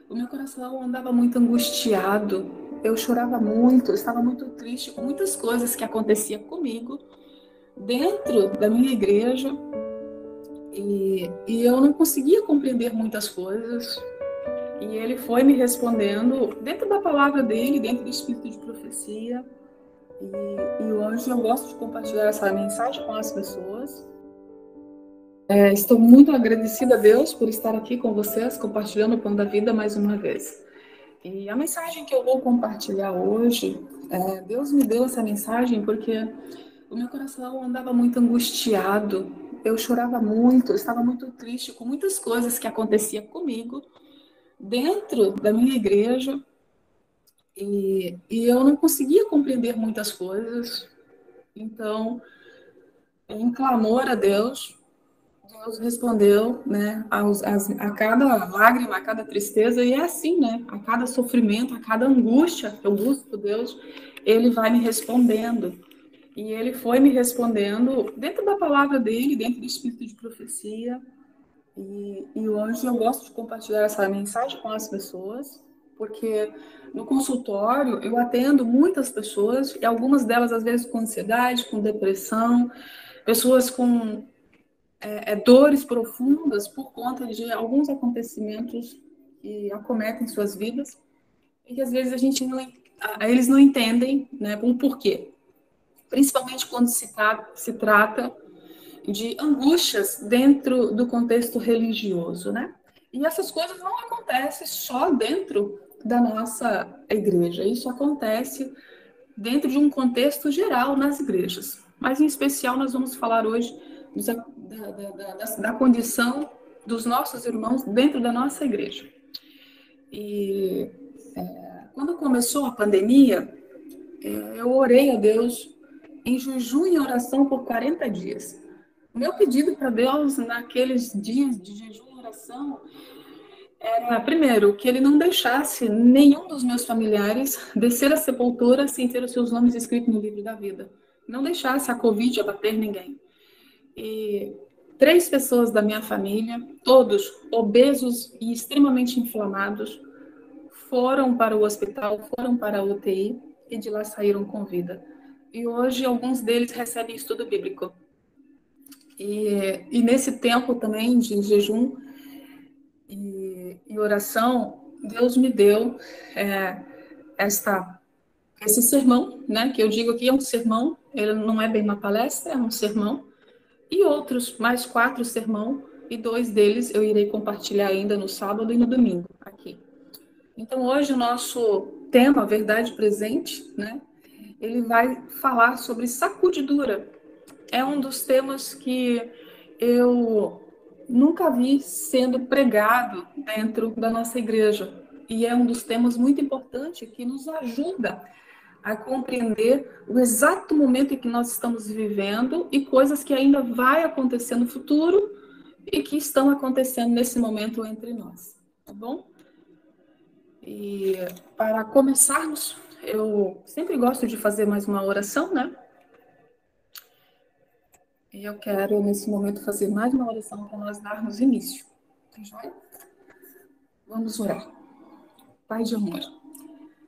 O meu coração andava muito angustiado, eu chorava muito, eu estava muito triste com muitas coisas que aconteciam comigo dentro da minha igreja e eu não conseguia compreender muitas coisas. E ele foi me respondendo dentro da palavra dele, dentro do espírito de profecia. E hoje eu gosto de compartilhar essa mensagem com as pessoas. Estou muito agradecida a Deus por estar aqui com vocês, compartilhando o pão da vida mais uma vez. E a mensagem que eu vou compartilhar hoje, Deus me deu essa mensagem porque o meu coração andava muito angustiado, eu chorava muito, eu estava muito triste com muitas coisas que aconteciam comigo dentro da minha igreja e eu não conseguia compreender muitas coisas. Então, em clamor a Deus, Deus respondeu, né, a cada lágrima, a cada tristeza, e é assim, né, a cada sofrimento, a cada angústia que eu busco Deus, Ele vai me respondendo. E Ele foi me respondendo dentro da palavra dEle, dentro do espírito de profecia. E hoje eu gosto de compartilhar essa mensagem com as pessoas, porque no consultório eu atendo muitas pessoas, e algumas delas às vezes com ansiedade, com depressão, pessoas com dores profundas por conta de alguns acontecimentos que acometem suas vidas e que às vezes eles não entendem, né, o porquê. Principalmente quando se trata de angústias dentro do contexto religioso, né? E essas coisas não acontecem só dentro da nossa igreja, isso acontece dentro de um contexto geral nas igrejas. Mas, em especial, nós vamos falar hoje da condição dos nossos irmãos dentro da nossa igreja. E quando começou a pandemia, eu orei a Deus em jejum e oração por 40 dias. O meu pedido para Deus naqueles dias de jejum e oração era, primeiro, que Ele não deixasse nenhum dos meus familiares descer a sepultura sem ter os seus nomes escritos no livro da vida. Não deixasse a Covid abater ninguém. E 3 pessoas da minha família, todos obesos e extremamente inflamados, foram para o hospital, foram para a UTI e de lá saíram com vida. E hoje alguns deles recebem estudo bíblico. E nesse tempo também de jejum e oração, Deus me deu é, esse sermão, né? Que eu digo que é um sermão, ele não é bem uma palestra, é um sermão. E outros, mais 4 sermão, e 2 deles eu irei compartilhar ainda no sábado e no domingo, aqui. Então, hoje o nosso tema, Verdade Presente, né? Ele vai falar sobre sacudidura. É um dos temas que eu nunca vi sendo pregado dentro da nossa igreja. E é um dos temas muito importantes que nos ajuda a compreender o exato momento em que nós estamos vivendo e coisas que ainda vai acontecer no futuro e que estão acontecendo nesse momento entre nós, tá bom? E para começarmos, eu sempre gosto de fazer mais uma oração, né? E eu quero, nesse momento, fazer mais uma oração para nós darmos início. Tá joia? Vamos orar. Pai de amor,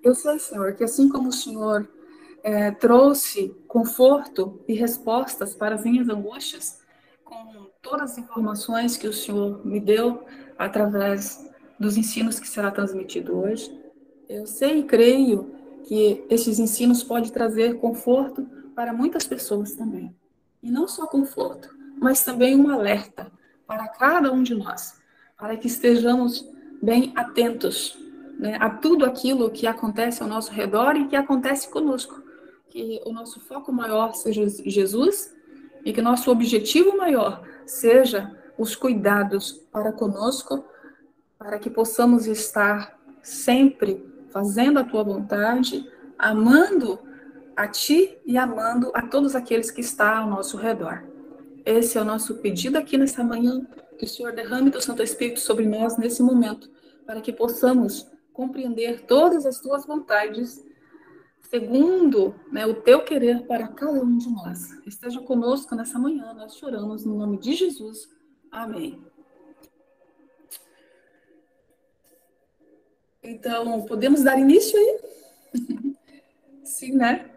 eu sei, Senhor, que assim como o Senhor trouxe conforto e respostas para as minhas angústias, com todas as informações que o Senhor me deu através dos ensinos que será transmitido hoje, eu sei e creio que esses ensinos podem trazer conforto para muitas pessoas também. E não só conforto, mas também um alerta para cada um de nós, para que estejamos bem atentos, né, a tudo aquilo que acontece ao nosso redor e que acontece conosco. Que o nosso foco maior seja Jesus e que nosso objetivo maior seja os cuidados para conosco, para que possamos estar sempre fazendo a tua vontade, amando a ti e amando a todos aqueles que estão ao nosso redor. Esse é o nosso pedido aqui nessa manhã, que o Senhor derrame do Santo Espírito sobre nós nesse momento, para que possamos compreender todas as tuas vontades, segundo, né, o teu querer para cada um de nós. Esteja conosco nessa manhã, nós choramos no nome de Jesus. Amém. Então, podemos dar início aí? Sim, né?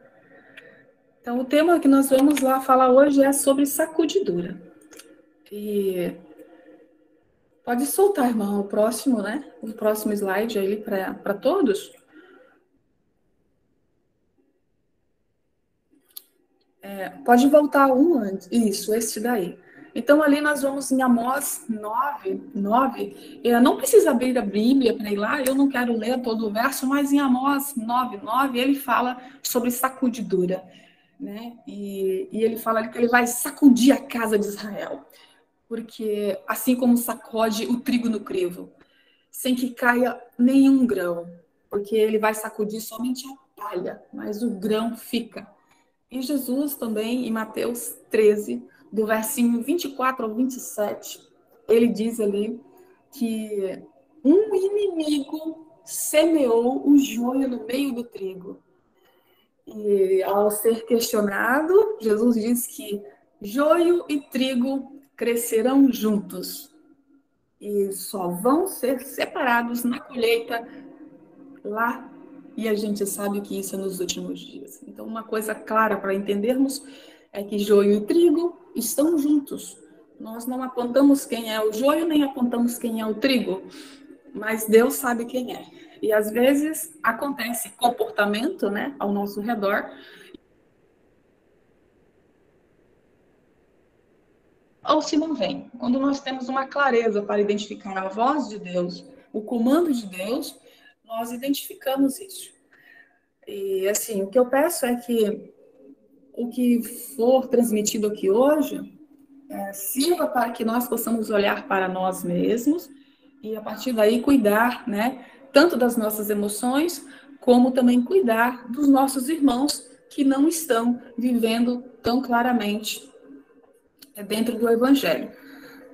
Então, o tema que nós vamos lá falar hoje é sobre sacudidura. E pode soltar, irmão, o próximo, né? O próximo slide aí para todos. Pode voltar um antes. Isso, esse daí. Então, ali nós vamos em Amós 9. Não precisa abrir a Bíblia para ir lá, eu não quero ler todo o verso, mas em Amós 9, ele fala sobre sacudidura, né? E ele fala ali que ele vai sacudir a casa de Israel, porque assim como sacode o trigo no crivo, sem que caia nenhum grão, porque ele vai sacudir somente a palha, mas o grão fica. E Jesus também, em Mateus 13, do versinho 24 ao 27, ele diz ali que um inimigo semeou o joio no meio do trigo. E ao ser questionado, Jesus diz que joio e trigo crescerão juntos e só vão ser separados na colheita lá. E a gente sabe que isso é nos últimos dias. Então, uma coisa clara para entendermos é que joio e trigo estão juntos. Nós não apontamos quem é o joio, nem apontamos quem é o trigo, mas Deus sabe quem é. E às vezes acontece comportamento, né, ao nosso redor, ou se não vem. Quando nós temos uma clareza para identificar a voz de Deus, o comando de Deus, nós identificamos isso. E assim, o que eu peço é que o que for transmitido aqui hoje sirva para que nós possamos olhar para nós mesmos e a partir daí cuidar, né, tanto das nossas emoções, como também cuidar dos nossos irmãos que não estão vivendo tão claramente dentro do Evangelho.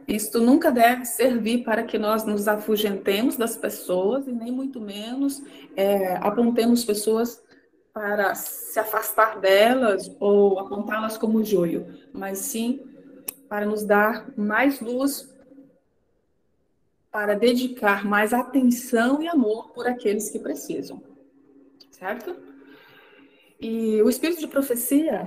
Isto nunca deve servir para que nós nos afugentemos das pessoas e nem muito menos apontemos pessoas para se afastar delas ou apontá-las como joio, mas sim para nos dar mais luz, para dedicar mais atenção e amor por aqueles que precisam, certo? E o espírito de profecia,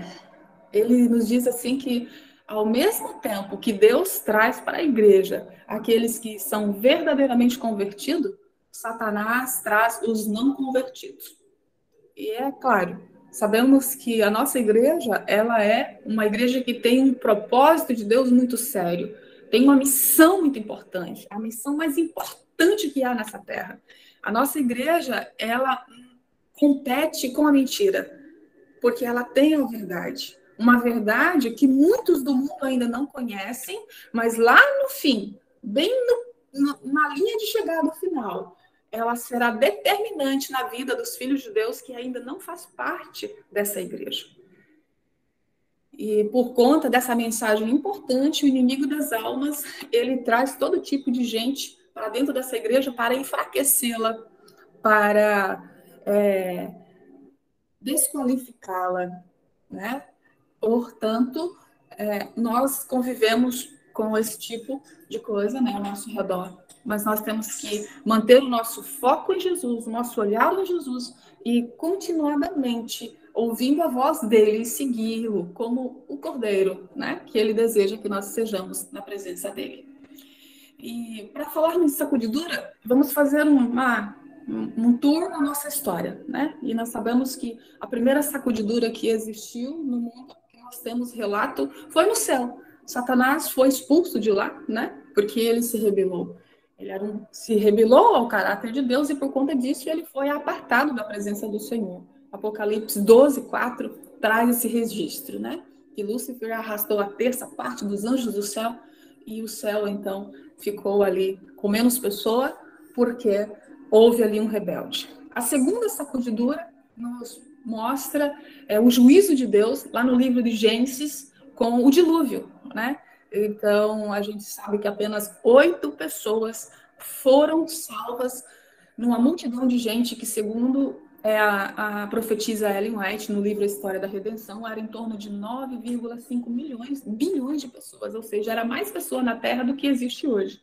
ele nos diz assim que ao mesmo tempo que Deus traz para a igreja aqueles que são verdadeiramente convertidos, Satanás traz os não convertidos. E é claro, sabemos que a nossa igreja, ela é uma igreja que tem um propósito de Deus muito sério, tem uma missão muito importante, a missão mais importante que há nessa terra. A nossa igreja, ela compete com a mentira, porque ela tem a verdade. Uma verdade que muitos do mundo ainda não conhecem, mas lá no fim, bem na linha de chegada final, ela será determinante na vida dos filhos de Deus que ainda não faz parte dessa igreja. E por conta dessa mensagem importante, o inimigo das almas, ele traz todo tipo de gente para dentro dessa igreja para enfraquecê-la, para desqualificá-la, né? Portanto, nós convivemos com esse tipo de coisa, né, ao nosso redor. Mas nós temos que manter o nosso foco em Jesus, o nosso olhar em Jesus e continuadamente ouvindo a voz dele e segui-lo como o cordeiro, né, que ele deseja que nós sejamos na presença dele. E para falarmos de sacudidura, vamos fazer um tour na nossa história, né? E nós sabemos que a primeira sacudidura que existiu no mundo, que nós temos relato, foi no céu. Satanás foi expulso de lá, né? Porque ele se rebelou. Se rebelou ao caráter de Deus e por conta disso ele foi apartado da presença do Senhor. Apocalipse 12:4 traz esse registro, né? Que Lúcifer arrastou a terça parte dos anjos do céu e o céu então ficou ali com menos pessoa porque houve ali um rebelde. A segunda sacudidura nos mostra o juízo de Deus lá no livro de Gênesis com o dilúvio, né? Então, a gente sabe que apenas 8 pessoas foram salvas numa multidão de gente que, segundo a profetisa Ellen White, no livro A História da Redenção, era em torno de 9,5 bilhões de pessoas, ou seja, era mais pessoa na Terra do que existe hoje.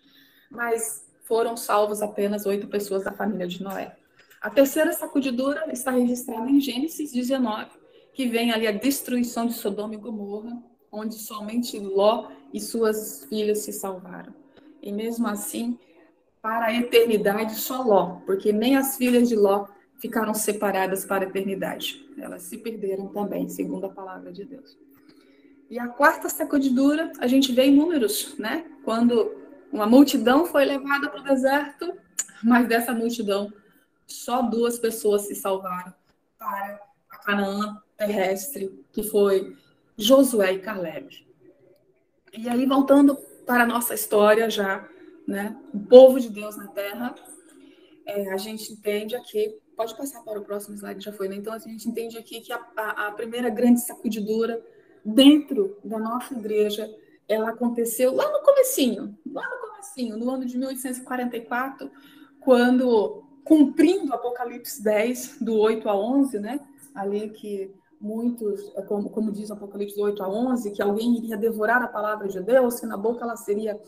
Mas foram salvos apenas 8 pessoas da família de Noé. A terceira sacudidura está registrada em Gênesis 19, que vem ali a destruição de Sodoma e Gomorra, onde somente Ló e suas filhas se salvaram. E mesmo assim, para a eternidade, só Ló, porque nem as filhas de Ló ficaram separadas para a eternidade. Elas se perderam também, segundo a palavra de Deus. E a quarta sacudidura, a gente vê em Números, né? Quando uma multidão foi levada para o deserto, mas dessa multidão, só 2 pessoas se salvaram para a Canaã terrestre, que foi Josué e Caleb. E aí, voltando para a nossa história já, né? O povo de Deus na Terra, a gente entende aqui, pode passar para o próximo slide, já foi, né? Então, a gente entende aqui que a primeira grande sacudidura dentro da nossa igreja, ela aconteceu lá no comecinho, no ano de 1844, quando, cumprindo Apocalipse 10, do 8 a 11, né? Ali que muitos, como diz o Apocalipse 8 a 11, que alguém iria devorar a palavra de Deus, que na boca ela seria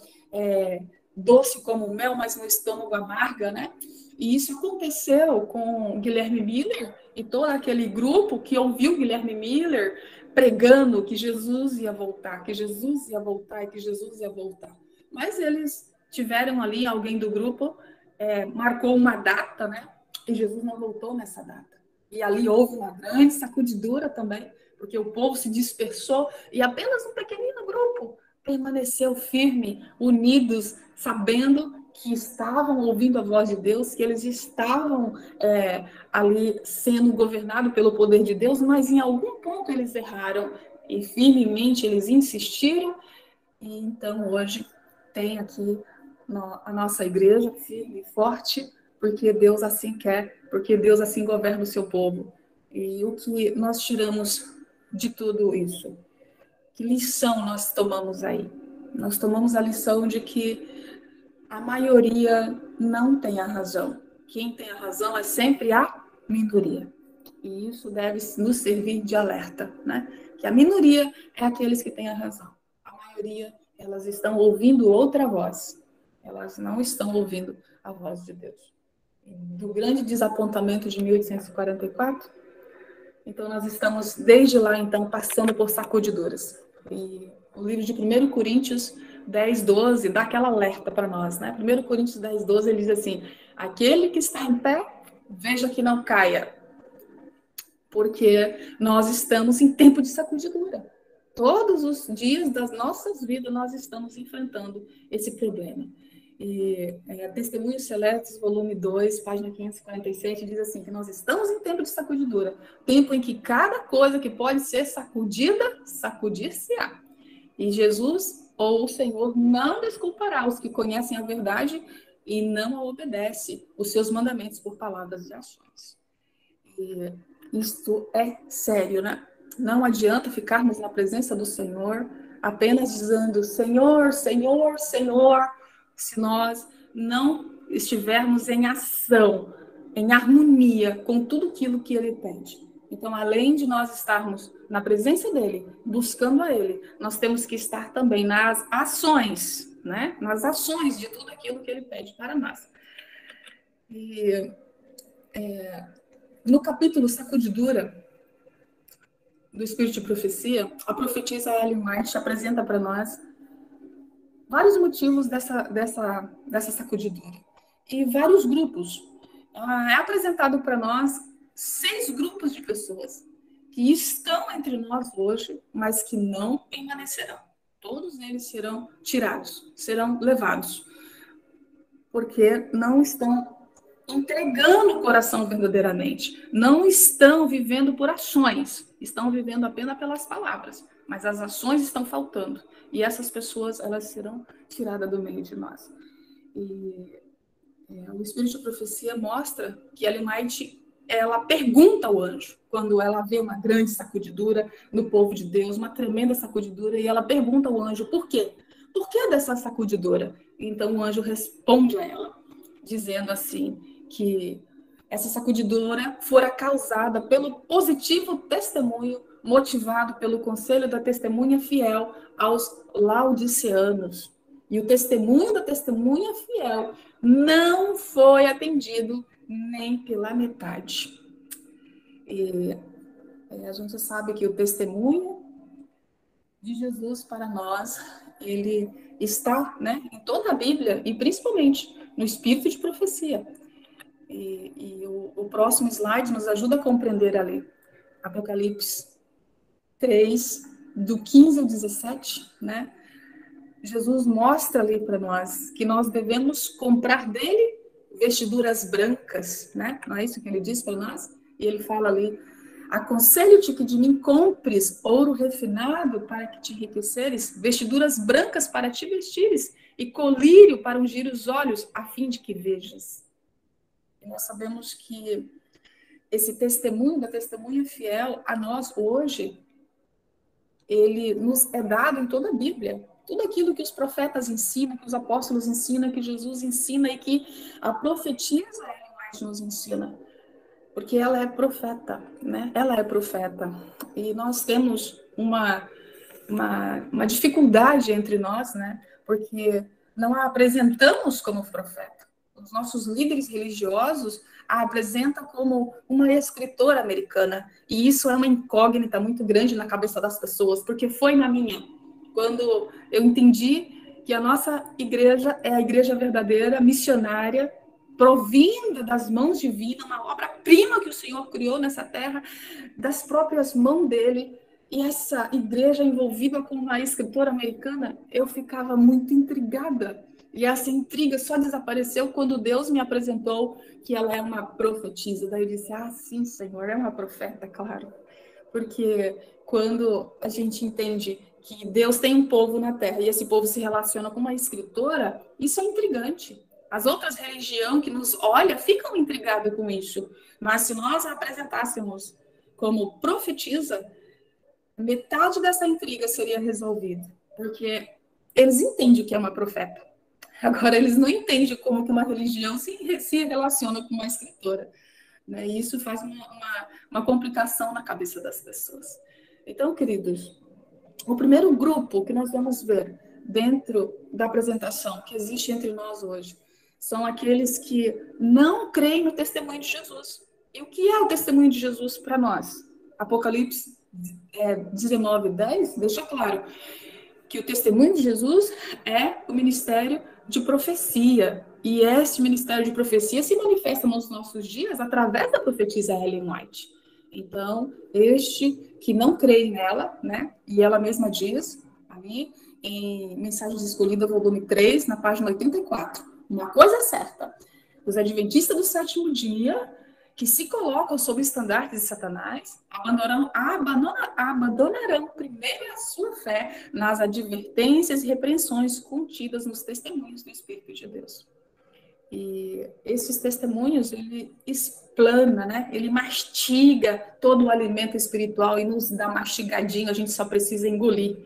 doce como mel, mas no estômago amarga, né? E isso aconteceu com Guilherme Miller e todo aquele grupo que ouviu Guilherme Miller pregando que Jesus ia voltar, que Jesus ia voltar e que Jesus ia voltar. Mas eles tiveram ali, alguém do grupo marcou uma data, né? E Jesus não voltou nessa data. E ali houve uma grande sacudidura também, porque o povo se dispersou e apenas um pequenino grupo permaneceu firme, unidos, sabendo que estavam ouvindo a voz de Deus, que eles estavam ali sendo governados pelo poder de Deus, mas em algum ponto eles erraram e firmemente eles insistiram. E então hoje tem aqui a nossa igreja firme e forte, porque Deus assim quer, porque Deus assim governa o seu povo. E o que nós tiramos de tudo isso? Que lição nós tomamos aí? Nós tomamos a lição de que a maioria não tem a razão. Quem tem a razão é sempre a minoria. E isso deve nos servir de alerta, né? Que a minoria é aqueles que têm a razão. A maioria, elas estão ouvindo outra voz. Elas não estão ouvindo a voz de Deus. Do grande desapontamento de 1844, então nós estamos desde lá, então, passando por sacudiduras. E o livro de 1 Coríntios 10, 12 dá aquela alerta para nós, né? 1 Coríntios 10, 12, ele diz assim: aquele que está em pé, veja que não caia, porque nós estamos em tempo de sacudidura. Todos os dias das nossas vidas nós estamos enfrentando esse problema. E Testemunhos Celestes, volume 2, página 547, diz assim, que nós estamos em tempo de sacudidura, tempo em que cada coisa que pode ser sacudida, sacudir-se-á. E Jesus, ou o Senhor, não desculpará os que conhecem a verdade e não a obedecem os seus mandamentos por palavras e ações. E isto é sério, né? Não adianta ficarmos na presença do Senhor apenas dizendo Senhor, Senhor, Senhor, se nós não estivermos em ação, em harmonia com tudo aquilo que Ele pede. Então, além de nós estarmos na presença dEle, buscando a Ele, nós temos que estar também nas ações, né? Nas ações de tudo aquilo que Ele pede para nós. E no capítulo Sacudidura do Espírito de Profecia, a profetisa Ellen White apresenta para nós vários motivos dessa sacudidura. E vários grupos. É apresentado para nós 6 grupos de pessoas que estão entre nós hoje, mas que não permanecerão. Todos eles serão tirados, serão levados. Porque não estão entregando o coração verdadeiramente. Não estão vivendo por ações. Estão vivendo apenas pelas palavras. Mas as ações estão faltando. E essas pessoas, elas serão tiradas do meio de nós. E o Espírito de Profecia mostra que Ellen White, ela pergunta ao anjo, quando ela vê uma grande sacudidura no povo de Deus, uma tremenda sacudidura, e ela pergunta ao anjo, por quê? Por que dessa sacudidura? Então o anjo responde a ela, dizendo assim, que essa sacudidura fora causada pelo positivo testemunho motivado pelo conselho da testemunha fiel aos laodiceanos. E o testemunho da testemunha fiel não foi atendido nem pela metade. E a gente sabe que o testemunho de Jesus para nós, ele está, né, em toda a Bíblia, e principalmente no espírito de profecia. E o próximo slide nos ajuda a compreender ali. Apocalipse 3, do 15 ao 17, né? Jesus mostra ali para nós que nós devemos comprar dele vestiduras brancas, né? Não é isso que ele diz para nós? E ele fala ali: aconselho-te que de mim compres ouro refinado para que te enriqueceres, vestiduras brancas para te vestires e colírio para ungir os olhos, a fim de que vejas. E nós sabemos que esse testemunho da testemunha fiel a nós hoje, ele nos é dado em toda a Bíblia. Tudo aquilo que os profetas ensinam, que os apóstolos ensinam, que Jesus ensina e que a profetisa nos ensina. Porque ela é profeta, né? Ela é profeta. E nós temos uma dificuldade entre nós, né? Porque não a apresentamos como profeta. Os nossos líderes religiosos a apresentam como uma escritora americana. E isso é uma incógnita muito grande na cabeça das pessoas, porque foi na minha. Quando eu entendi que a nossa igreja é a igreja verdadeira, missionária, provinda das mãos divinas, uma obra-prima que o Senhor criou nessa terra, das próprias mãos dele, e essa igreja envolvida com uma escritora americana, eu ficava muito intrigada. E essa intriga só desapareceu quando Deus me apresentou que ela é uma profetisa. Daí eu disse, sim, Senhor, é uma profeta, claro. Porque quando a gente entende que Deus tem um povo na terra e esse povo se relaciona com uma escritora, isso é intrigante. As outras religiões que nos olham ficam intrigadas com isso. Mas se nós a apresentássemos como profetisa, metade dessa intriga seria resolvida. Porque eles entendem o que é uma profeta. Agora, eles não entendem como que uma religião se relaciona com uma escritora. Né? E isso faz uma complicação na cabeça das pessoas. Então, queridos, o primeiro grupo que nós vamos ver dentro da apresentação que existe entre nós hoje são aqueles que não creem no testemunho de Jesus. E o que é o testemunho de Jesus para nós? Apocalipse 19:10 deixa claro que o testemunho de Jesus é o ministério de profecia. E este ministério de profecia se manifesta nos nossos dias através da profetisa Ellen White. Então, este que não crê nela, né? E ela mesma diz, ali, em Mensagens Escolhidas, volume 3, na página 84, uma coisa é certa, os adventistas do sétimo dia, que se colocam sob estandartes de Satanás, abandonarão primeiro a sua fé nas advertências e repreensões contidas nos testemunhos do Espírito de Deus. E esses testemunhos, ele explana, né? Ele mastiga todo o alimento espiritual e nos dá mastigadinho, a gente só precisa engolir.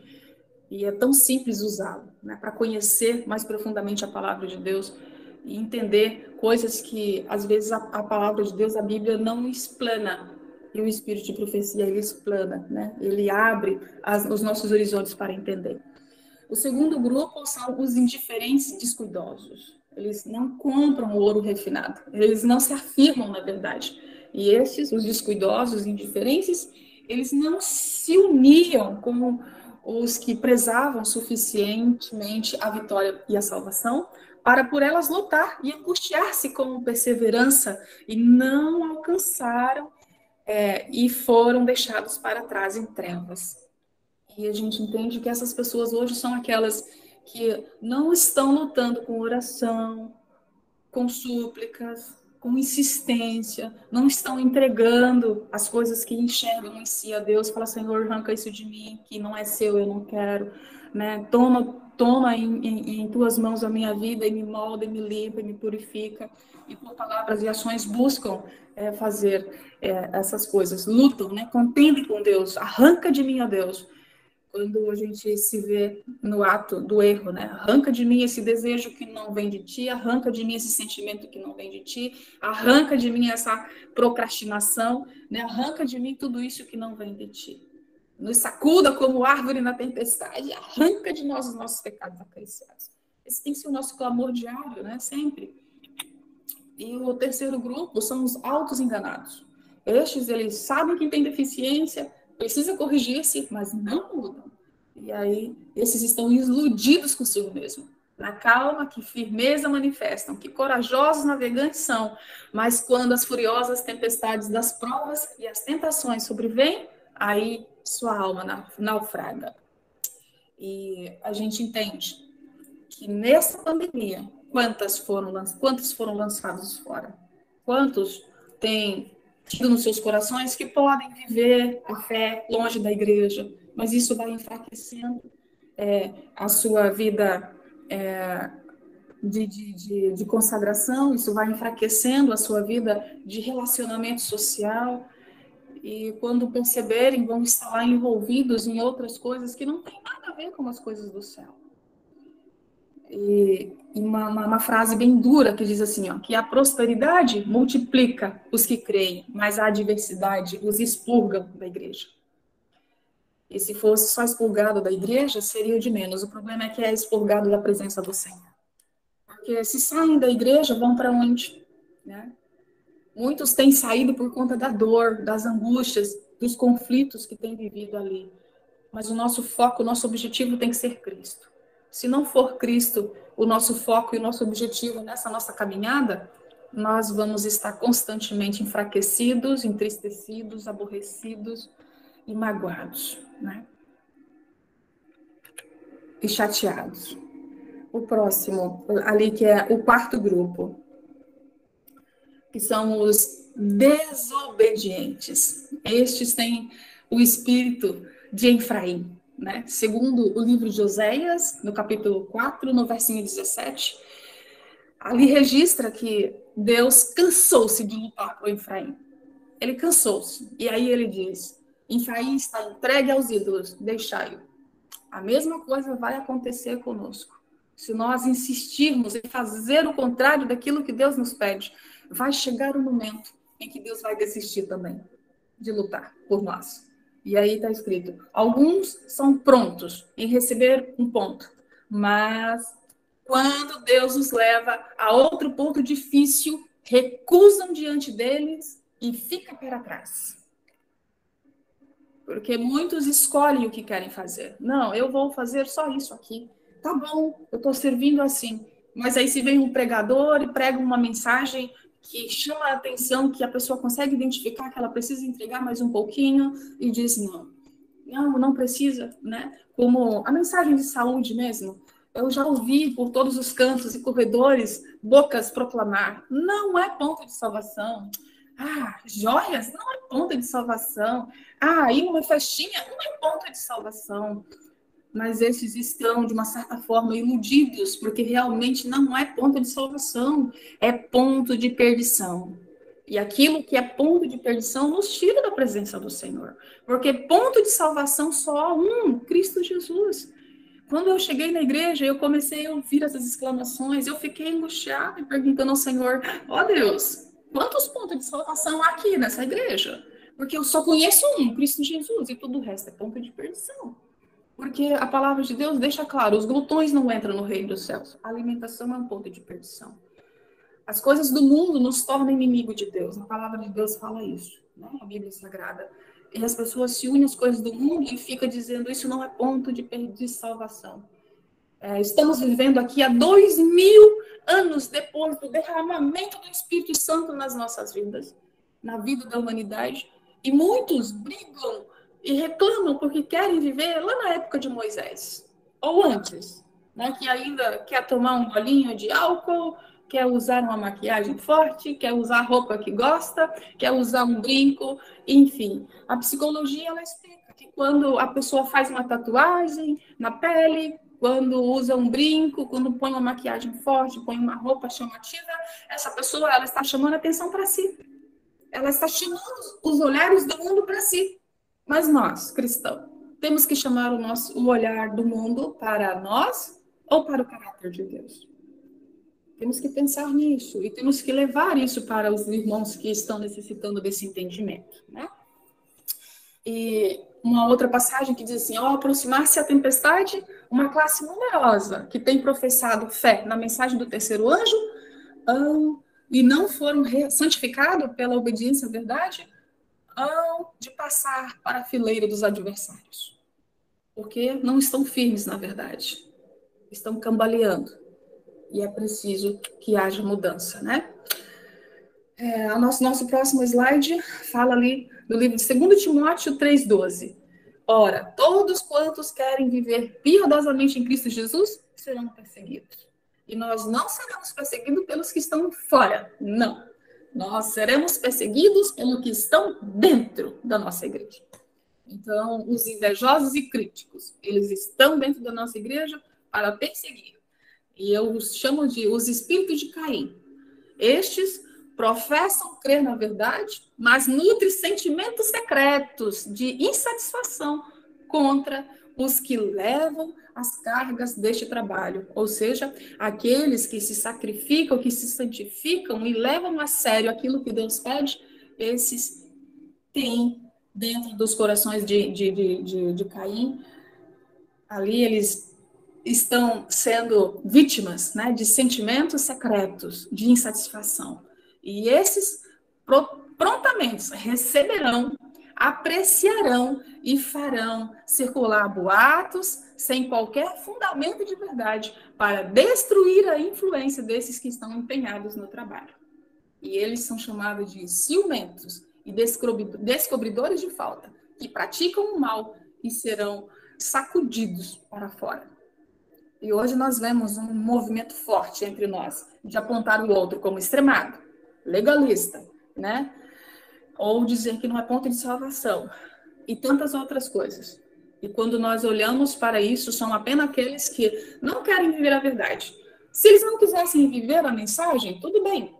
E é tão simples usá-lo, né? Para conhecer mais profundamente a palavra de Deus e entender coisas que, às vezes, a palavra de Deus, a Bíblia, não explana. E o Espírito de profecia, ele explana, né? Ele abre os nossos horizontes para entender. O segundo grupo são os indiferentes e descuidosos. Eles não compram o ouro refinado. Eles não se afirmam na verdade. E esses, os descuidosos, os indiferentes, eles não se uniam com os que prezavam suficientemente a vitória e a salvação para por elas lutar e angustiar-se com perseverança e não alcançaram e foram deixados para trás em trevas. E a gente entende que essas pessoas hoje são aquelas que não estão lutando com oração, com súplicas, com insistência, não estão entregando as coisas que enxergam em si a Deus. Fala, Senhor, arranca isso de mim, que não é seu, eu não quero. Né? Toma em tuas mãos a minha vida e me molda, e me limpa, e me purifica. E por palavras e ações buscam fazer essas coisas. Lutam, né? Contendem com Deus. Arranca de mim, ó Deus. Quando a gente se vê no ato do erro, né? Arranca de mim esse desejo que não vem de ti, arranca de mim esse sentimento que não vem de ti, arranca de mim essa procrastinação, né? Arranca de mim tudo isso que não vem de ti. Nos sacuda como árvore na tempestade, arranca de nós os nossos pecados acariciados. Esse tem que ser o nosso clamor diário, né? Sempre. E o terceiro grupo são os autos-enganados. Estes, eles sabem que tem deficiência, precisa corrigir-se, mas não mudam. E aí, esses estão iludidos consigo mesmo. Na calma, que firmeza manifestam, que corajosos navegantes são. Mas quando as furiosas tempestades das provas e as tentações sobrevêm, aí sua alma naufraga. E a gente entende que nessa pandemia, quantos foram lançados fora? Quantos têm tido nos seus corações que podem viver a fé longe da igreja, mas isso vai enfraquecendo a sua vida de consagração, isso vai enfraquecendo a sua vida de relacionamento social, e quando perceberem, vão estar lá envolvidos em outras coisas que não têm nada a ver com as coisas do céu. E uma frase bem dura que diz assim, ó, que a prosperidade multiplica os que creem, mas a adversidade os expurga da igreja. E se fosse só expurgado da igreja, seria o de menos. O problema é que é expurgado da presença do Senhor. Porque se saem da igreja, vão para onde? Né? Muitos têm saído por conta da dor, das angústias, dos conflitos que têm vivido ali. Mas o nosso foco, o nosso objetivo tem que ser Cristo. Se não for Cristo o nosso foco e o nosso objetivo nessa nossa caminhada, nós vamos estar constantemente enfraquecidos, entristecidos, aborrecidos e magoados, né? E chateados. O próximo, ali que é o quarto grupo, que são os desobedientes. Estes têm o espírito de Efraim, né? Segundo o livro de Oséias, no capítulo 4, no versinho 17, ali registra que Deus cansou-se de lutar por Efraim. Ele cansou-se. E aí ele diz, Efraim está entregue aos ídolos, deixai-o. A mesma coisa vai acontecer conosco. Se nós insistirmos em fazer o contrário daquilo que Deus nos pede, vai chegar um momento em que Deus vai desistir também de lutar por nós. E aí está escrito, alguns são prontos em receber um ponto, mas quando Deus nos leva a outro ponto difícil, recusam diante deles e fica para trás. Porque muitos escolhem o que querem fazer. Não, eu vou fazer só isso aqui. Tá bom, eu estou servindo assim. Mas aí se vem um pregador e prega uma mensagem que chama a atenção, que a pessoa consegue identificar que ela precisa entregar mais um pouquinho e diz não precisa, né? Como a mensagem de saúde mesmo. Eu já ouvi por todos os cantos e corredores bocas proclamar, não é ponto de salvação. Joias não é ponto de salvação. Ir numa festinha não é ponto de salvação. Mas esses estão, de uma certa forma, iludidos, porque realmente não é ponto de salvação, é ponto de perdição. E aquilo que é ponto de perdição nos tira da presença do Senhor. Porque ponto de salvação só há um, Cristo Jesus. Quando eu cheguei na igreja, eu comecei a ouvir essas exclamações, eu fiquei angustiada e perguntando ao Senhor, Deus, quantos pontos de salvação há aqui nessa igreja? Porque eu só conheço um, Cristo Jesus, e tudo o resto é ponto de perdição. Porque a palavra de Deus deixa claro, os glutões não entram no reino dos céus. A alimentação é um ponto de perdição. As coisas do mundo nos tornam inimigo de Deus. A palavra de Deus fala isso, né? A Bíblia Sagrada. E as pessoas se unem às coisas do mundo e ficam dizendo isso não é ponto de salvação. Estamos vivendo aqui há 2000 anos depois do derramamento do Espírito Santo nas nossas vidas, na vida da humanidade. E muitos brigam e reclamam porque querem viver lá na época de Moisés, ou antes, né, que ainda quer tomar um bolinho de álcool, quer usar uma maquiagem forte, quer usar a roupa que gosta, quer usar um brinco, enfim. A psicologia, ela explica que quando a pessoa faz uma tatuagem na pele, quando usa um brinco, quando põe uma maquiagem forte, põe uma roupa chamativa, essa pessoa, ela está chamando a atenção para si. Ela está chamando os olhares do mundo para si. Mas nós, cristãos, temos que chamar o olhar do mundo para nós ou para o caráter de Deus? Temos que pensar nisso e temos que levar isso para os irmãos que estão necessitando desse entendimento, né? E uma outra passagem que diz assim, ao aproximar-se a tempestade, uma classe numerosa que tem professado fé na mensagem do terceiro anjo, e não foram santificados pela obediência à verdade, hão de passar para a fileira dos adversários, porque não estão firmes na verdade, estão cambaleando, e é preciso que haja mudança, né? Nosso próximo slide fala ali do livro de 2 Timóteo 3,12. Ora, todos quantos querem viver piedosamente em Cristo Jesus serão perseguidos. E nós não seremos perseguidos pelos que estão fora, não. Nós seremos perseguidos pelos que estão dentro da nossa igreja. Então, os invejosos e críticos, eles estão dentro da nossa igreja para perseguir. E eu os chamo de os espíritos de Caim. Estes professam crer na verdade, mas nutrem sentimentos secretos de insatisfação contra os que levam as cargas deste trabalho, ou seja, aqueles que se sacrificam, que se santificam e levam a sério aquilo que Deus pede, esses têm dentro dos corações de Caim, ali eles estão sendo vítimas, né, de sentimentos secretos, de insatisfação. E esses prontamente receberão, apreciarão e farão circular boatos sem qualquer fundamento de verdade para destruir a influência desses que estão empenhados no trabalho. E eles são chamados de ciumentos e descobridores de falta, que praticam o mal e serão sacudidos para fora. E hoje nós vemos um movimento forte entre nós de apontar o outro como extremado, legalista, né? Ou dizer que não é ponto de salvação e tantas outras coisas. E quando nós olhamos para isso, são apenas aqueles que não querem viver a verdade. Se eles não quisessem viver a mensagem, tudo bem.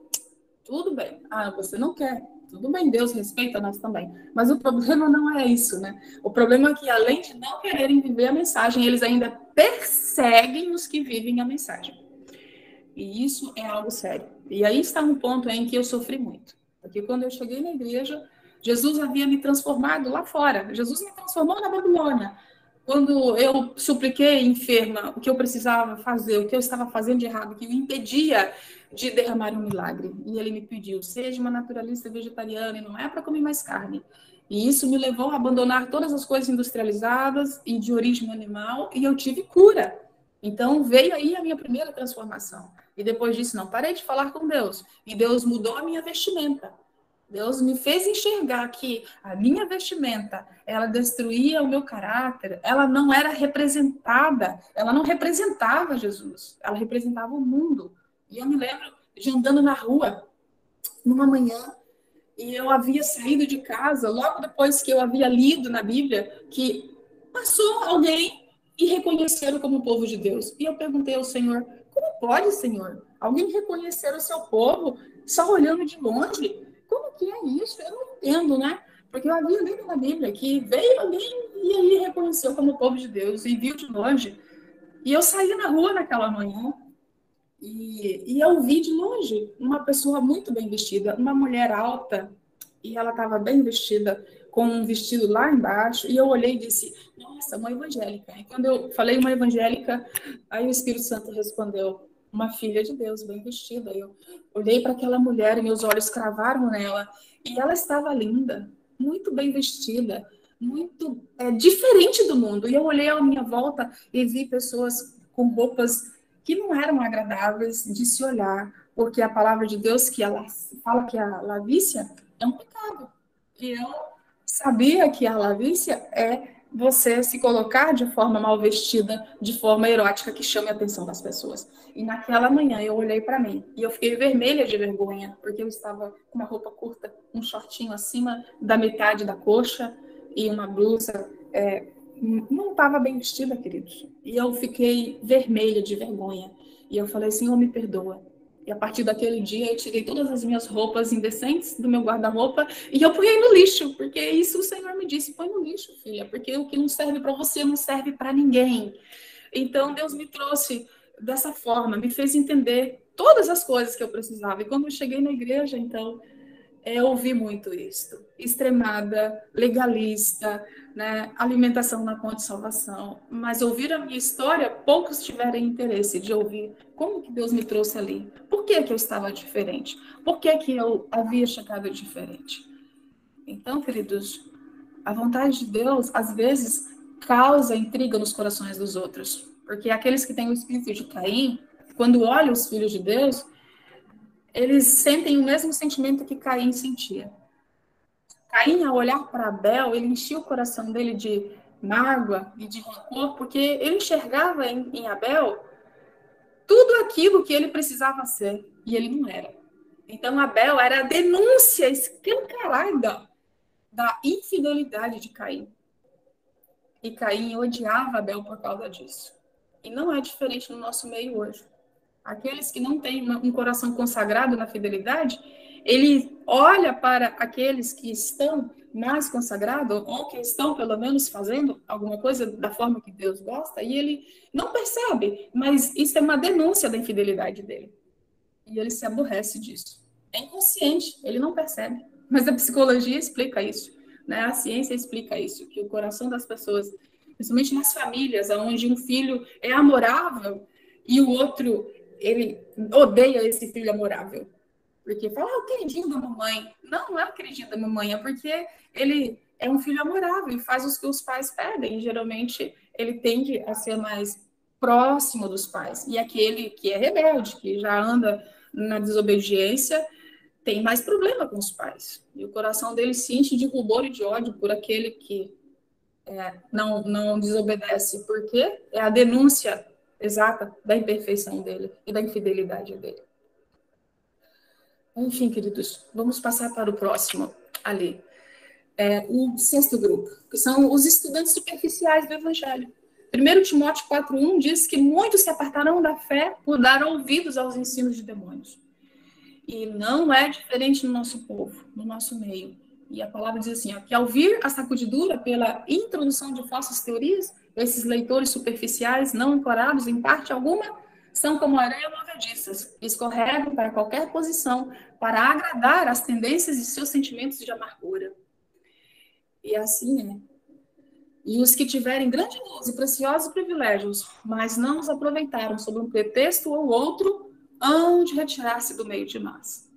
Tudo bem. Ah, você não quer. Tudo bem, Deus respeita nós também. Mas o problema não é isso, né? O problema é que, além de não quererem viver a mensagem, eles ainda perseguem os que vivem a mensagem. E isso é algo sério. E aí está um ponto em que eu sofri muito. Porque quando eu cheguei na igreja, Jesus havia me transformado lá fora. Jesus me transformou na Babilônia. Quando eu supliquei enferma o que eu precisava fazer, o que eu estava fazendo de errado, o que me impedia de derramar um milagre. E ele me pediu, seja uma naturalista vegetariana e não é para comer mais carne. E isso me levou a abandonar todas as coisas industrializadas e de origem animal, e eu tive cura. Então veio aí a minha primeira transformação. E depois disso, não parei de falar com Deus. E Deus mudou a minha vestimenta. Deus me fez enxergar que a minha vestimenta, ela destruía o meu caráter, ela não era representada, ela não representava Jesus, ela representava o mundo. E eu me lembro de andando na rua, numa manhã, e eu havia saído de casa, logo depois que eu havia lido na Bíblia, que passou alguém e reconheceram como povo de Deus. E eu perguntei ao Senhor, como pode, Senhor, alguém reconhecer o seu povo só olhando de longe? Como que é isso? Eu não entendo, né? Porque eu havia lido na Bíblia que veio alguém e aí reconheceu como povo de Deus e viu de longe. E eu saí na rua naquela manhã e eu vi de longe uma pessoa muito bem vestida, uma mulher alta, e ela estava bem vestida, com um vestido lá embaixo, e eu olhei e disse, nossa, uma evangélica. E quando eu falei uma evangélica, aí o Espírito Santo respondeu, uma filha de Deus, bem vestida. Eu olhei para aquela mulher e meus olhos cravaram nela, e ela estava linda, muito bem vestida, muito diferente do mundo. E eu olhei à minha volta e vi pessoas com roupas que não eram agradáveis de se olhar, porque a palavra de Deus que ela fala que a lavícia é um pecado. E eu sabia que a lavícia é você se colocar de forma mal vestida, de forma erótica, que chame a atenção das pessoas. E naquela manhã eu olhei para mim e eu fiquei vermelha de vergonha, porque eu estava com uma roupa curta, um shortinho acima da metade da coxa e uma blusa não estava bem vestida, queridos. E eu fiquei vermelha de vergonha. E eu falei, Senhor, me perdoa. E a partir daquele dia eu tirei todas as minhas roupas indecentes do meu guarda-roupa e eu punhei no lixo, porque isso o Senhor me disse, põe no lixo, filha, porque o que não serve para você não serve para ninguém. Então Deus me trouxe dessa forma, me fez entender todas as coisas que eu precisava. E quando eu cheguei na igreja, então, Eu ouvi muito isso. Extremada, legalista, né? Alimentação na ponte de salvação. Mas ouvir a minha história, poucos tiveram interesse de ouvir como que Deus me trouxe ali. Por que que eu estava diferente? Por que que eu havia chegado diferente? Então, queridos, a vontade de Deus, às vezes, causa intriga nos corações dos outros. Porque aqueles que têm o espírito de Caim, quando olham os filhos de Deus, eles sentem o mesmo sentimento que Caim sentia. Caim, ao olhar para Abel, ele enchia o coração dele de mágoa e de rancor, porque ele enxergava em Abel tudo aquilo que ele precisava ser, e ele não era. Então, Abel era a denúncia escancarada da infidelidade de Caim. E Caim odiava Abel por causa disso. E não é diferente no nosso meio hoje. Aqueles que não têm um coração consagrado na fidelidade, ele olha para aqueles que estão mais consagrados, ou que estão, pelo menos, fazendo alguma coisa da forma que Deus gosta, e ele não percebe, mas isso é uma denúncia da infidelidade dele. E ele se aborrece disso. É inconsciente, ele não percebe. Mas a psicologia explica isso, né? A ciência explica isso, que o coração das pessoas, principalmente nas famílias, onde um filho é amorável e o outro, ele odeia esse filho amorável. Porque fala, o queridinho da mamãe. Não, não é o queridinho da mamãe, é porque ele é um filho amorável e faz os que os pais pedem. E, geralmente, ele tende a ser mais próximo dos pais. E aquele que é rebelde, que já anda na desobediência, tem mais problema com os pais. E o coração dele se enche de rubor e de ódio por aquele que não desobedece. Porque é a denúncia exata da imperfeição dele e da infidelidade dele. Enfim, queridos, vamos passar para o próximo ali. O sexto grupo, que são os estudantes superficiais do Evangelho. 1 Timóteo 4,1 diz que muitos se apartarão da fé por dar ouvidos aos ensinos de demônios. E não é diferente no nosso povo, no nosso meio. E a palavra diz assim, que ao vir a sacudidura pela introdução de falsas teorias, esses leitores superficiais, não ancorados em parte alguma, são como areia movediças, escorregam para qualquer posição, para agradar as tendências e seus sentimentos de amargura. E assim é. E os que tiverem grande luz e preciosos privilégios, mas não os aproveitaram sob um pretexto ou outro, hão de retirar-se do meio de nós.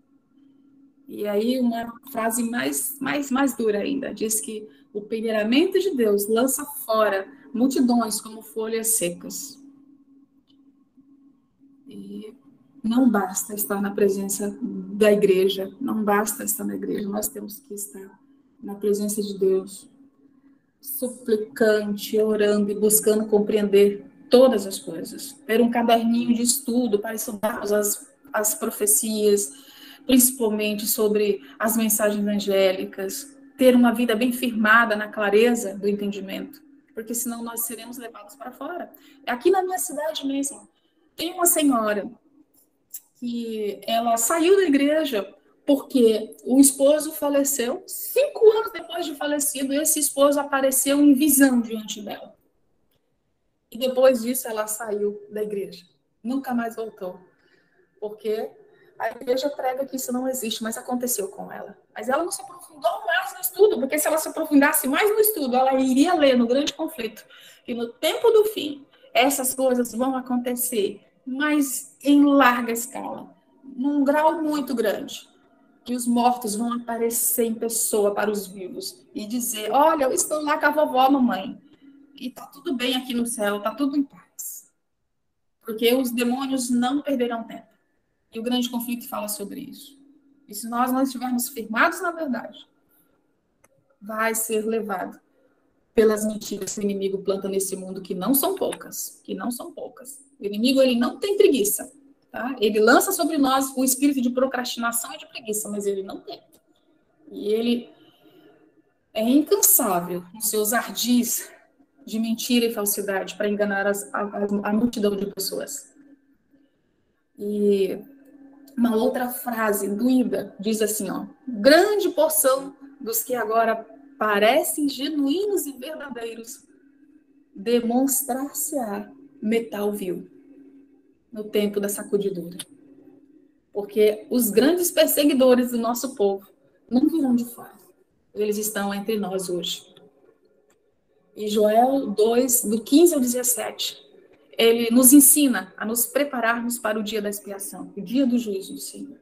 E aí uma frase mais dura ainda, diz que o peneiramento de Deus lança fora multidões como folhas secas. E não basta estar na presença da igreja, não basta estar na igreja, nós temos que estar na presença de Deus, suplicante, orando e buscando compreender todas as coisas. Ter um caderninho de estudo para estudarmos as profecias, principalmente sobre as mensagens angélicas, ter uma vida bem firmada na clareza do entendimento, porque senão nós seremos levados para fora. Aqui na minha cidade mesmo, tem uma senhora que ela saiu da igreja porque o esposo faleceu. 5 anos depois de falecido, esse esposo apareceu em visão diante dela. E depois disso, ela saiu da igreja. Nunca mais voltou. Porque a igreja prega que isso não existe, mas aconteceu com ela. Mas ela não se aprofundou mais no estudo, porque se ela se aprofundasse mais no estudo, ela iria ler no grande conflito que no tempo do fim, essas coisas vão acontecer, mas em larga escala, num grau muito grande. Que os mortos vão aparecer em pessoa para os vivos e dizer, olha, eu estou lá com a vovó, mamãe, e está tudo bem aqui no céu, está tudo em paz. Porque os demônios não perderão tempo. E o grande conflito fala sobre isso. E se nós não estivermos firmados na verdade, vai ser levado pelas mentiras que o inimigo planta nesse mundo, que não são poucas, O inimigo, ele não tem preguiça, tá? Ele lança sobre nós o espírito de procrastinação e de preguiça, mas ele não tem. E ele é incansável nos seus ardis de mentira e falsidade para enganar a multidão de pessoas. E uma outra frase doída diz assim, grande porção dos que agora parecem genuínos e verdadeiros demonstrar-se-á metal vil no tempo da sacudidura. Porque os grandes perseguidores do nosso povo não virão de fora. Eles estão entre nós hoje. E Joel 2, do 15 ao 17, ele nos ensina a nos prepararmos para o dia da expiação, o dia do juízo do Senhor.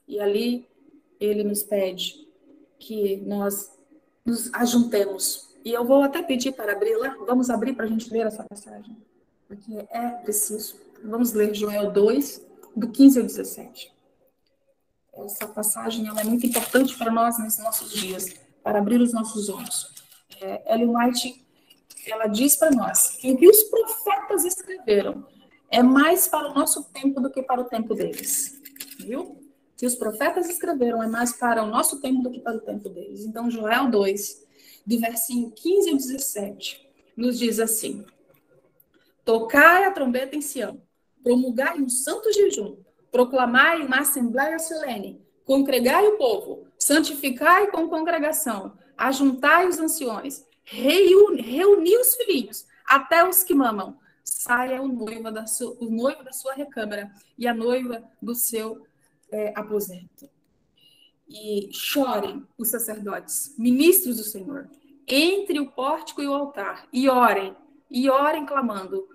E ali ele nos pede que nós nos ajuntemos. E eu vou até pedir para abrir lá, vamos abrir para a gente ler essa passagem, porque é preciso. Vamos ler Joel 2, do 15 ao 17. Essa passagem ela é muito importante para nós nesses nossos dias, para abrir os nossos olhos. Ellen White, ela diz para nós que o que os profetas escreveram é mais para o nosso tempo do que para o tempo deles. Viu? Que os profetas escreveram é mais para o nosso tempo do que para o tempo deles. Então, Joel 2, do versinho 15 ao 17, nos diz assim: tocai a trombeta em Sião, promulgai um santo jejum, proclamai uma assembleia solene, congregai o povo, santificai com congregação, ajuntai os anciões, reuni os filhinhos, até os que mamam. Saia o noivo da sua recâmara e a noiva do seu aposento. E chorem os sacerdotes, ministros do Senhor, entre o pórtico e o altar, e orem clamando: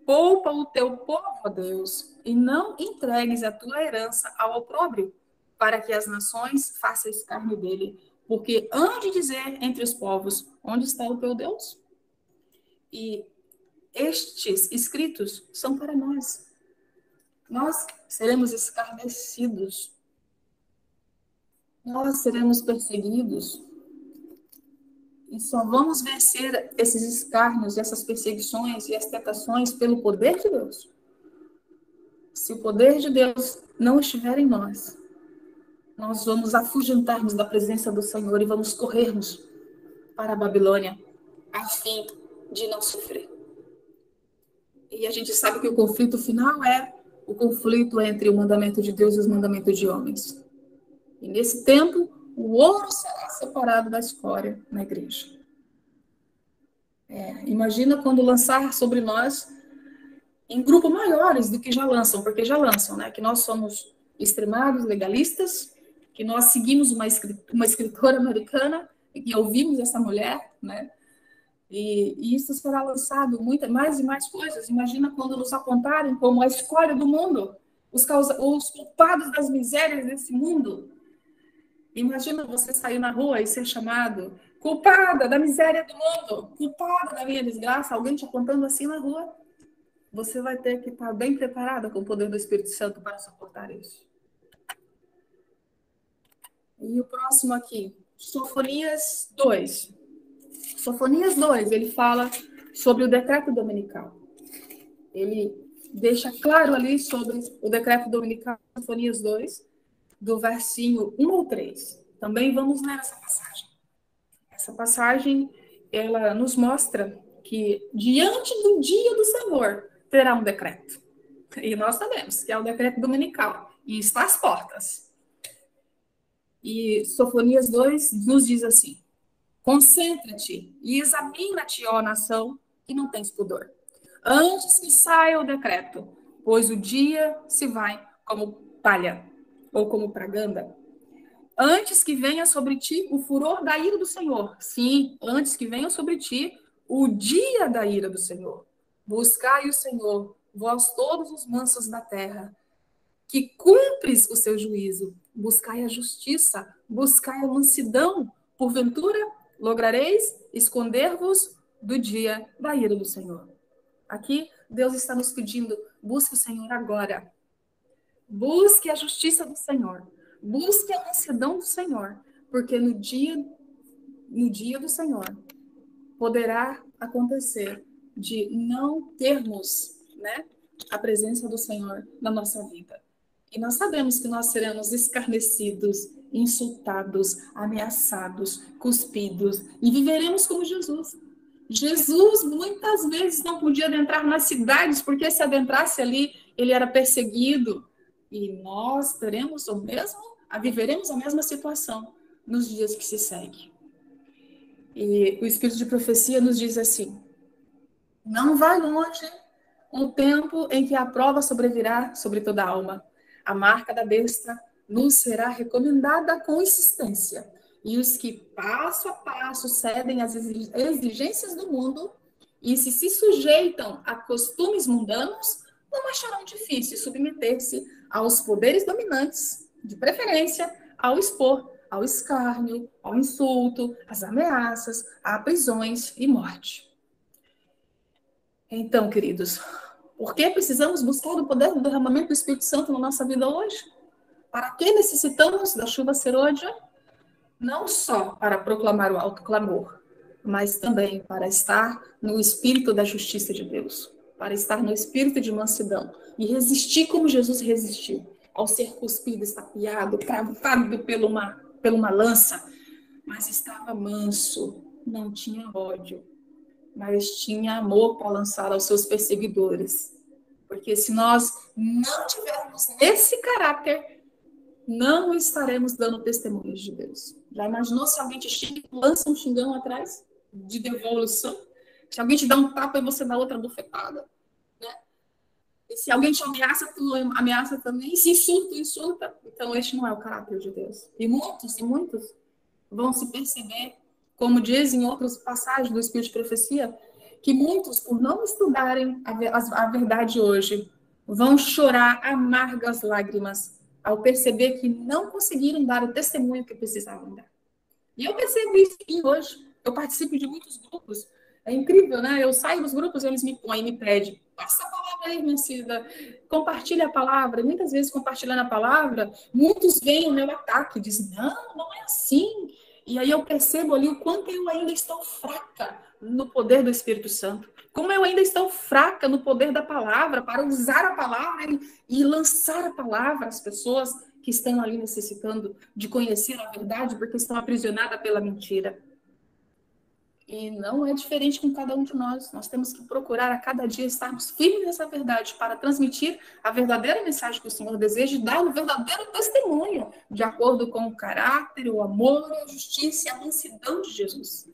poupa o teu povo, ó Deus, e não entregues a tua herança ao opróbrio, para que as nações façam escárnio dele, porque hão de dizer entre os povos: onde está o teu Deus? E estes escritos são para nós. Nós seremos escarnecidos. Nós seremos perseguidos. E só vamos vencer esses escárnios, essas perseguições e as tentações pelo poder de Deus. Se o poder de Deus não estiver em nós, nós vamos afugentar-nos da presença do Senhor e vamos corrermos para a Babilônia a fim de não sofrer. E a gente sabe que o conflito final é o conflito entre o mandamento de Deus e os mandamentos de homens. E nesse tempo, o ouro será separado da escória na igreja. Imagina quando lançar sobre nós em grupos maiores do que já lançam, porque já lançam, né? Que nós somos extremados, legalistas, que nós seguimos uma escritora americana e ouvimos essa mulher, né? E isso será lançado mais e mais coisas. Imagina quando nos apontarem como a escória do mundo, os culpados das misérias desse mundo. Imagina você sair na rua e ser chamado culpada da miséria do mundo, culpada da minha desgraça, alguém te apontando assim na rua. Você vai ter que estar bem preparada com o poder do Espírito Santo para suportar isso. E o próximo aqui, Sofonias 2. Sofonias 2, ele fala sobre o decreto dominical. Ele deixa claro ali sobre o decreto dominical, Sofonias 2, do versinho 1 ao 3. Também vamos ler essa passagem. Essa passagem, ela nos mostra que diante do dia do Senhor terá um decreto. E nós sabemos que é o decreto dominical. E está às portas. E Sofonias 2 nos diz assim: concentra-te e examina-te, ó nação, que não tens pudor, antes que saia o decreto, pois o dia se vai como palha, ou como praganda. Antes que venha sobre ti o furor da ira do Senhor. Sim, antes que venha sobre ti o dia da ira do Senhor. Buscai o Senhor, vós todos os mansos da terra, que cumpres o seu juízo. Buscai a justiça, buscai a mansidão. Porventura, lograreis esconder-vos do dia da ira do Senhor. Aqui, Deus está nos pedindo: busque o Senhor agora. Busque a justiça do Senhor. Busque a mansidão do Senhor. Porque no dia do Senhor, poderá acontecer de não termos, né, a presença do Senhor na nossa vida. E nós sabemos que nós seremos escarnecidos, insultados, ameaçados, cuspidos, e viveremos como Jesus. Jesus muitas vezes não podia adentrar nas cidades, porque se adentrasse ali, ele era perseguido. E nós viveremos a mesma situação nos dias que se seguem. E o Espírito de Profecia nos diz assim: não vai longe o tempo em que a prova sobrevirá sobre toda a alma. A marca da besta nos será recomendada com insistência. E os que passo a passo cedem às exigências do mundo e se sujeitam a costumes mundanos, não acharão difícil submeter-se aos poderes dominantes, de preferência ao expor, ao escárnio, ao insulto, às ameaças, a prisões e morte. Então, queridos, por que precisamos buscar o poder do derramamento do Espírito Santo na nossa vida hoje? Para que necessitamos da chuva serôdia? Não só para proclamar o alto clamor, mas também para estar no espírito da justiça de Deus, para estar no espírito de mansidão e resistir como Jesus resistiu, ao ser cuspido, estapeado, cravado por uma lança, mas estava manso, não tinha ódio, mas tinha amor para lançar aos seus perseguidores. Porque se nós não tivermos esse caráter, não estaremos dando testemunhos de Deus. Já imaginou se alguém te xinga e lança um xingão atrás de devolução? Se alguém te dá um tapa e você dá outra bufetada, né? E se alguém te ameaça, tu ameaça também. Se insulta. Então, este não é o caráter de Deus. E muitos vão se perceber, como diz em outras passagens do Espírito de Profecia, que muitos, por não estudarem a verdade hoje, vão chorar amargas lágrimas ao perceber que não conseguiram dar o testemunho que precisavam dar. E eu percebo isso aqui hoje. Eu participo de muitos grupos. É incrível, né? Eu saio dos grupos e eles me põem, me pedem, passa a palavra aí, minha Cida, compartilha a palavra. E muitas vezes, compartilhando a palavra, muitos veem o meu ataque, dizem, não é assim. E aí eu percebo ali o quanto eu ainda estou fraca no poder do Espírito Santo. Como eu ainda estou fraca no poder da palavra, para usar a palavra e lançar a palavra às pessoas que estão ali necessitando de conhecer a verdade, porque estão aprisionadas pela mentira. E não é diferente com cada um de nós. Nós temos que procurar a cada dia estarmos firmes nessa verdade para transmitir a verdadeira mensagem que o Senhor deseja e dar o verdadeiro testemunho, de acordo com o caráter, o amor, a justiça e a mansidão de Jesus.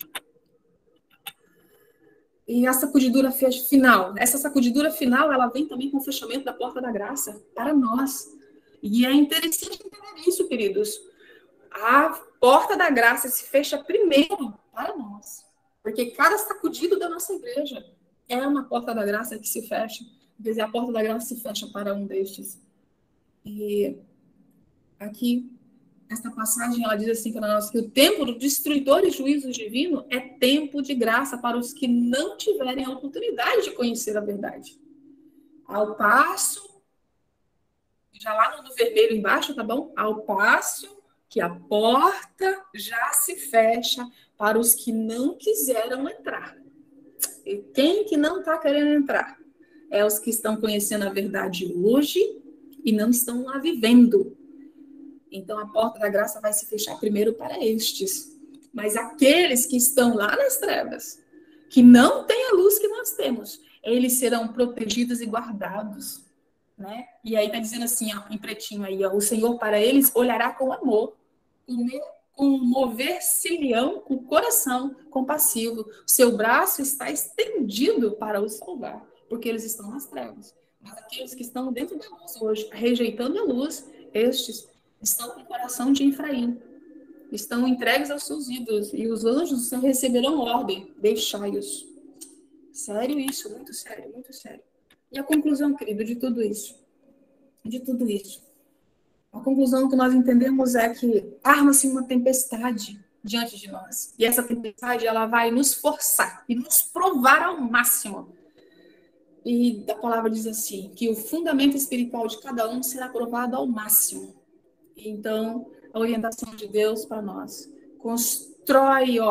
E a sacudidura final. Essa sacudidura final, ela vem também com o fechamento da porta da graça para nós. E é interessante entender isso, queridos. A porta da graça se fecha primeiro para nós. Porque cada sacudido da nossa igreja é uma porta da graça que se fecha. Quer dizer, a porta da graça se fecha para um destes. E aqui, esta passagem, ela diz assim para nós que o tempo do destruidor e juízo divino é tempo de graça para os que não tiverem a oportunidade de conhecer a verdade. Ao passo, já lá no vermelho embaixo, tá bom? Ao passo que a porta já se fecha para os que não quiseram entrar. E quem que não está querendo entrar? É os que estão conhecendo a verdade hoje e não estão lá vivendo. Então, a porta da graça vai se fechar primeiro para estes. Mas aqueles que estão lá nas trevas, que não têm a luz que nós temos, eles serão protegidos e guardados. Né? E aí está dizendo assim, ó, em pretinho aí, ó, o Senhor para eles olhará com amor, com mover-se-lhão, com o coração compassivo. O seu braço está estendido para os salvar, porque eles estão nas trevas. Mas aqueles que estão dentro da luz hoje, rejeitando a luz, estes estão com o coração de Efraim, estão entregues aos seus ídolos, e os anjos do Senhor receberão ordem, deixai-os. Sério isso, muito sério, muito sério. E a conclusão, querido, de tudo isso? A conclusão que nós entendemos é que arma-se uma tempestade diante de nós. E essa tempestade, ela vai nos forçar e nos provar ao máximo. E a palavra diz assim, que o fundamento espiritual de cada um será provado ao máximo. Então, a orientação de Deus para nós. Construi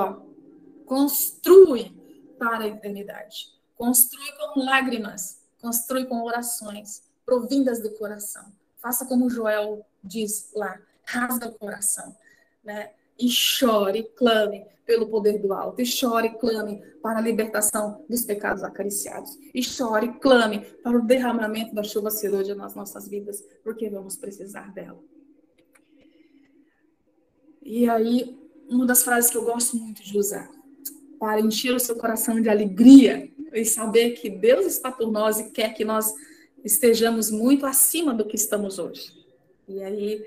para a eternidade. Construi com lágrimas. Construi com orações provindas do coração. Faça como Joel diz lá, rasga o coração, né? E chore, clame pelo poder do alto. E chore, clame para a libertação dos pecados acariciados. E chore, clame para o derramamento da chuva serôdia nas nossas vidas, porque vamos precisar dela. E aí, uma das frases que eu gosto muito de usar, para encher o seu coração de alegria e saber que Deus está por nós e quer que nós estejamos muito acima do que estamos hoje. E aí,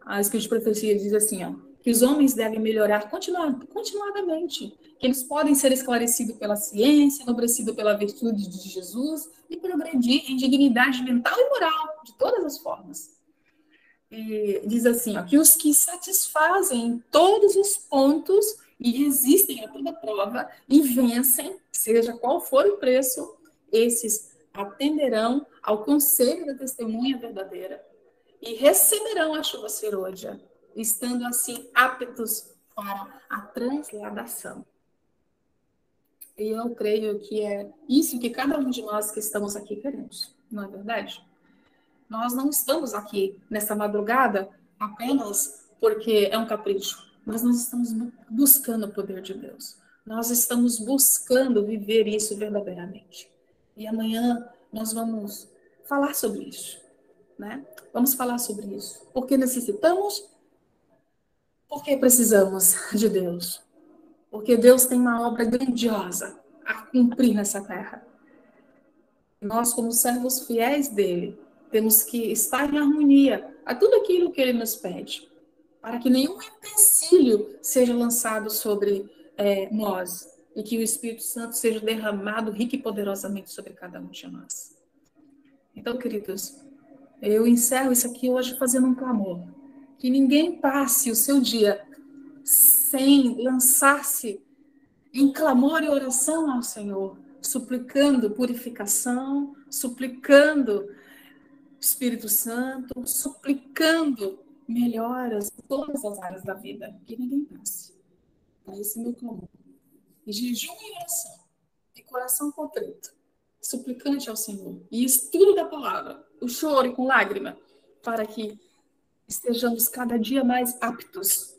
a Espírito de Profecia diz assim, ó, que os homens devem melhorar continuadamente, que eles podem ser esclarecidos pela ciência, enobrecidos pela virtude de Jesus e progredir em dignidade mental e moral, de todas as formas. E diz assim, ó, que os que satisfazem em todos os pontos e resistem a toda prova e vencem, seja qual for o preço, esses atenderão ao conselho da testemunha verdadeira e receberão a chuva serôdia, estando assim aptos para a transladação. E eu creio que é isso que cada um de nós que estamos aqui queremos, não é verdade? Nós não estamos aqui nessa madrugada apenas porque é um capricho, mas nós estamos buscando o poder de Deus. Nós estamos buscando viver isso verdadeiramente. E amanhã nós vamos falar sobre isso, né? Vamos falar sobre isso. Porque necessitamos, porque precisamos de Deus. Porque Deus tem uma obra grandiosa a cumprir nessa terra. Nós, como servos fiéis dele, temos que estar em harmonia a tudo aquilo que ele nos pede, para que nenhum empecilho seja lançado sobre nós e que o Espírito Santo seja derramado rico e poderosamente sobre cada um de nós. Então, queridos, eu encerro isso aqui hoje fazendo um clamor. Que ninguém passe o seu dia sem lançar-se em clamor e oração ao Senhor, suplicando purificação, suplicando Espírito Santo, suplicando melhoras em todas as áreas da vida. Que ninguém passe. Esse é meu clamor. E jejum e oração, e coração contrito, suplicante ao Senhor, e estudo da palavra, o choro e com lágrima, para que estejamos cada dia mais aptos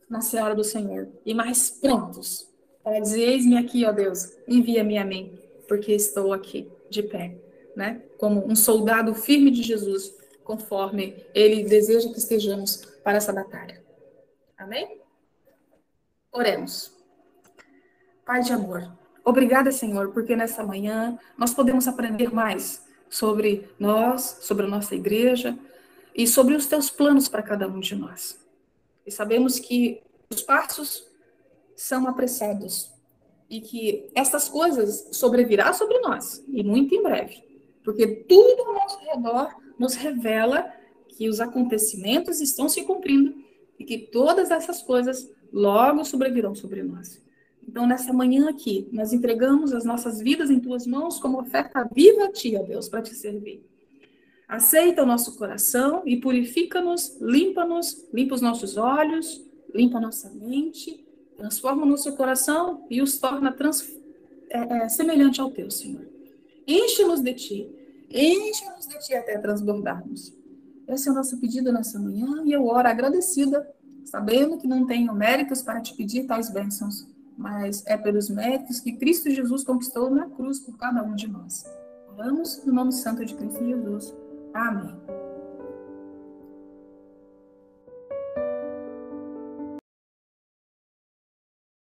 na seara do Senhor e mais prontos para dizer: eis-me aqui, ó Deus, envia-me a mim, porque estou aqui de pé, né? Como um soldado firme de Jesus, conforme ele deseja que estejamos para essa batalha. Amém? Oremos. Pai de amor, obrigada, Senhor, porque nessa manhã nós podemos aprender mais sobre nós, sobre a nossa igreja e sobre os teus planos para cada um de nós. E sabemos que os passos são apressados e que estas coisas sobrevirão sobre nós, e muito em breve, porque tudo ao nosso redor nos revela que os acontecimentos estão se cumprindo e que todas essas coisas logo sobrevirão sobre nós. Então, nessa manhã aqui, nós entregamos as nossas vidas em tuas mãos como oferta viva a ti, ó Deus, para te servir. Aceita o nosso coração e purifica-nos, limpa os nossos olhos, limpa a nossa mente, transforma o nosso coração e os torna semelhante ao teu, Senhor. Enche-nos de ti até transbordarmos. Esse é o nosso pedido nessa manhã e eu oro agradecida, sabendo que não tenho méritos para te pedir tais bênçãos, mas é pelos méritos que Cristo Jesus conquistou na cruz por cada um de nós. Oramos no nome santo de Cristo Jesus. Amém.